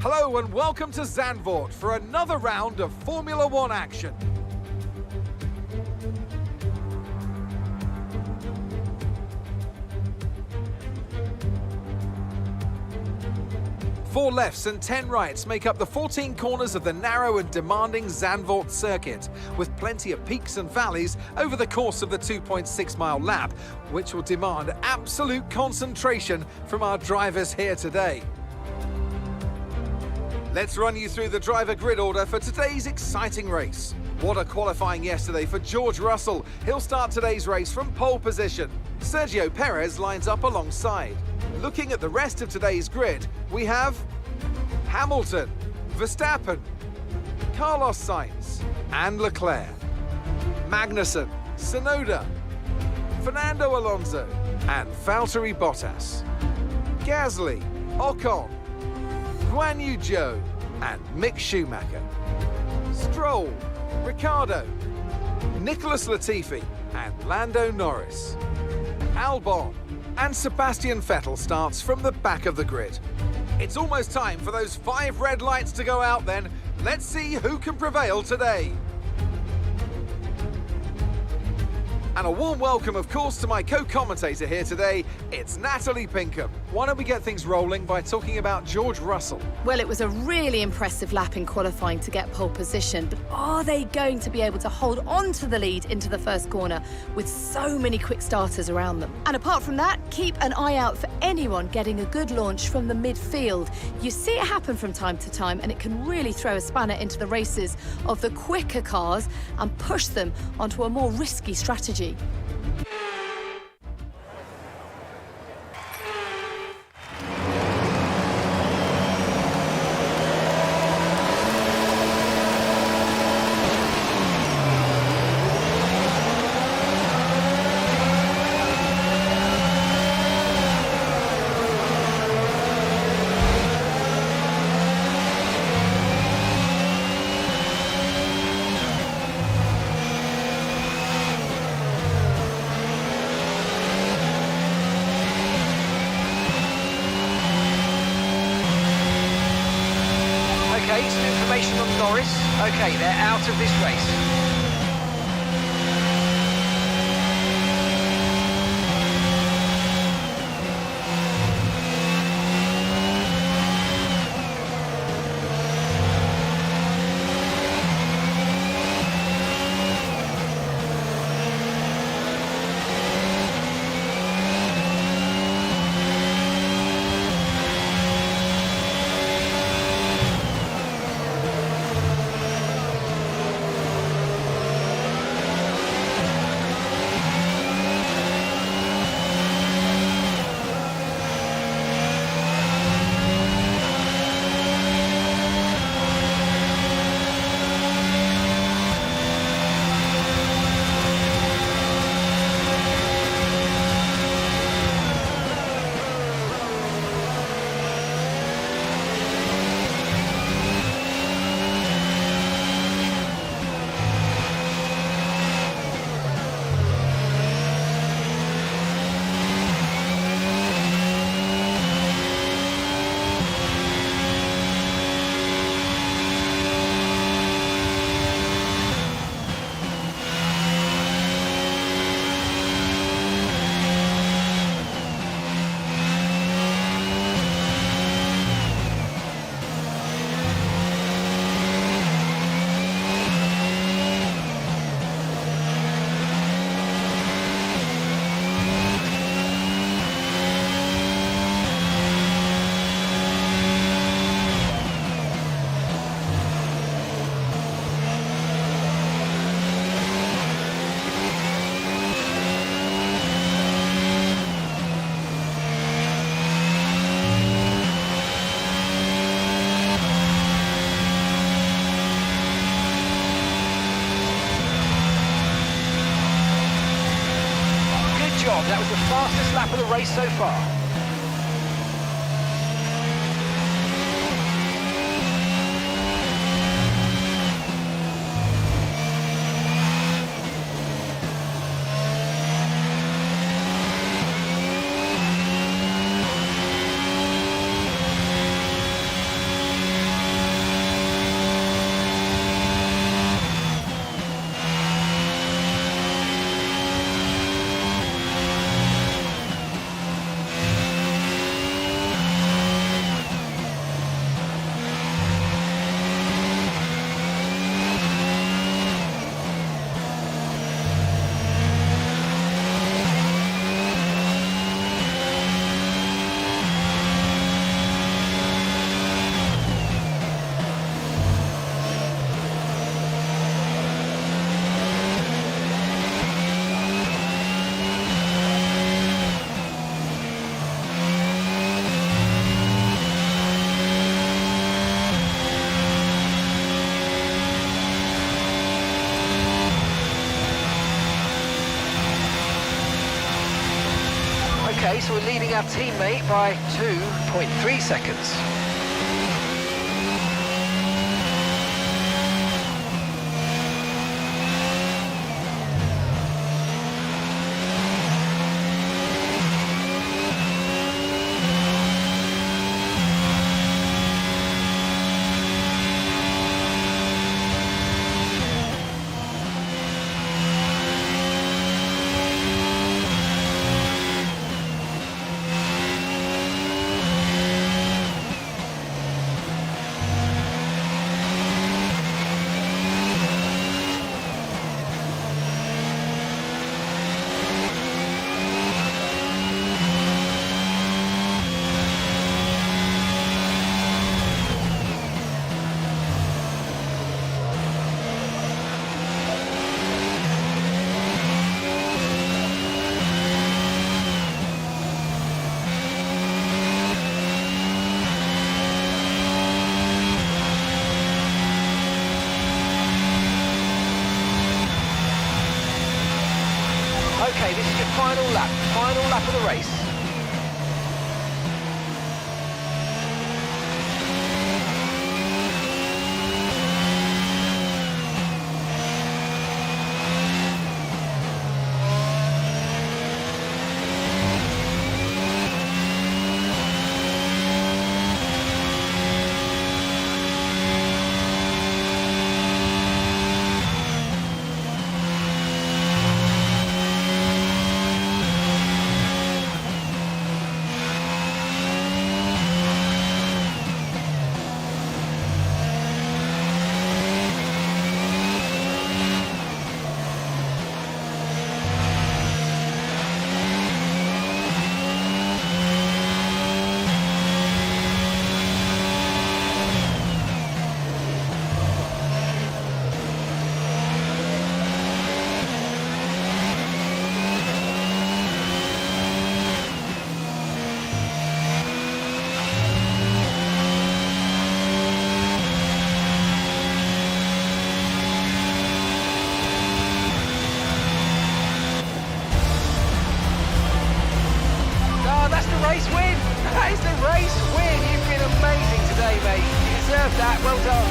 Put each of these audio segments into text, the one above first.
Hello and welcome to Zandvoort for another round of Formula One action. Four lefts and 10 rights make up the 14 corners of the narrow and demanding Zandvoort circuit, with plenty of peaks and valleys over the course of the 2.6-mile lap, which will demand absolute concentration from our drivers here today. Let's run you through the driver grid order for today's exciting race. What a qualifying yesterday for George Russell. He'll start today's race from pole position. Sergio Perez lines up alongside. Looking at the rest of today's grid, we have Hamilton, Verstappen, Carlos Sainz and Leclerc, Magnussen, Tsunoda, Fernando Alonso and Valtteri Bottas, Gasly, Ocon, Guan Yu Zhou and Mick Schumacher, Stroll, Ricciardo, Nicholas Latifi and Lando Norris, Albon and Sebastian Vettel starts from the back of the grid. It's almost time for those 5 red lights to go out then. Let's see who can prevail today. And a warm welcome, of course, to my co-commentator here today. It's Natalie Pinkham. Why don't we get things rolling by talking about George Russell? Well, it was a really impressive lap in qualifying to get pole position, but are they going to be able to hold on to the lead into the first corner with so many quick starters around them? And apart from that, keep an eye out for anyone getting a good launch from the midfield. You see it happen from time to time, and it can really throw a spanner into the races of the quicker cars and push them onto a more risky strategy. Okay, some information on Norris. Okay, they're out of this race. That was the fastest lap of the race so far. Okay, so we're leading our teammate by 2.3 seconds. Okay, this is your final lap of the race. Race win! That is the race win! You've been amazing today, mate. You deserve that. Well done.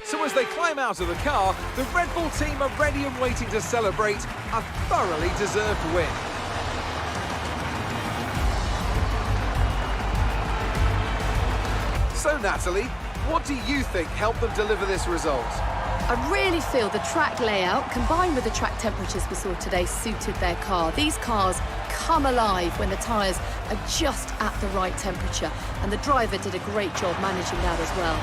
So as they climb out of the car, the Red Bull team are ready and waiting to celebrate a thoroughly deserved win. So Natalie, what do you think helped them deliver this result? I really feel the track layout, combined with the track temperatures we saw today, suited their car. These cars come alive when the tyres are just at the right temperature, and the driver did a great job managing that as well.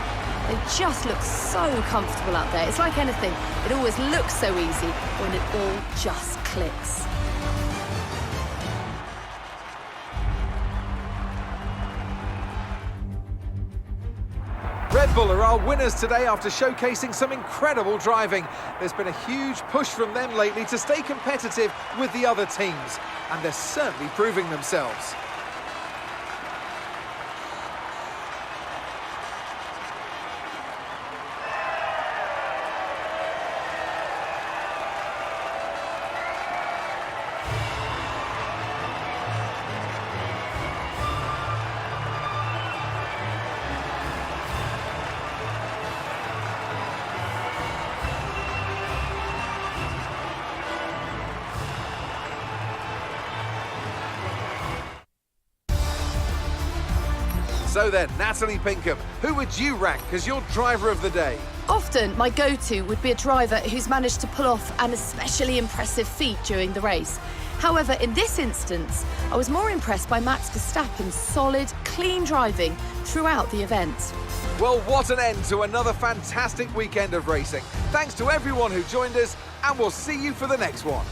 They just look so comfortable out there. It's like anything, it always looks so easy when it all just clicks. Red Bull are our winners today after showcasing some incredible driving. There's been a huge push from them lately to stay competitive with the other teams, and they're certainly proving themselves. So then, Natalie Pinkham, who would you rank as your driver of the day? Often, my go-to would be a driver who's managed to pull off an especially impressive feat during the race. However, in this instance, I was more impressed by Max Verstappen's solid, clean driving throughout the event. Well, what an end to another fantastic weekend of racing. Thanks to everyone who joined us, and we'll see you for the next one.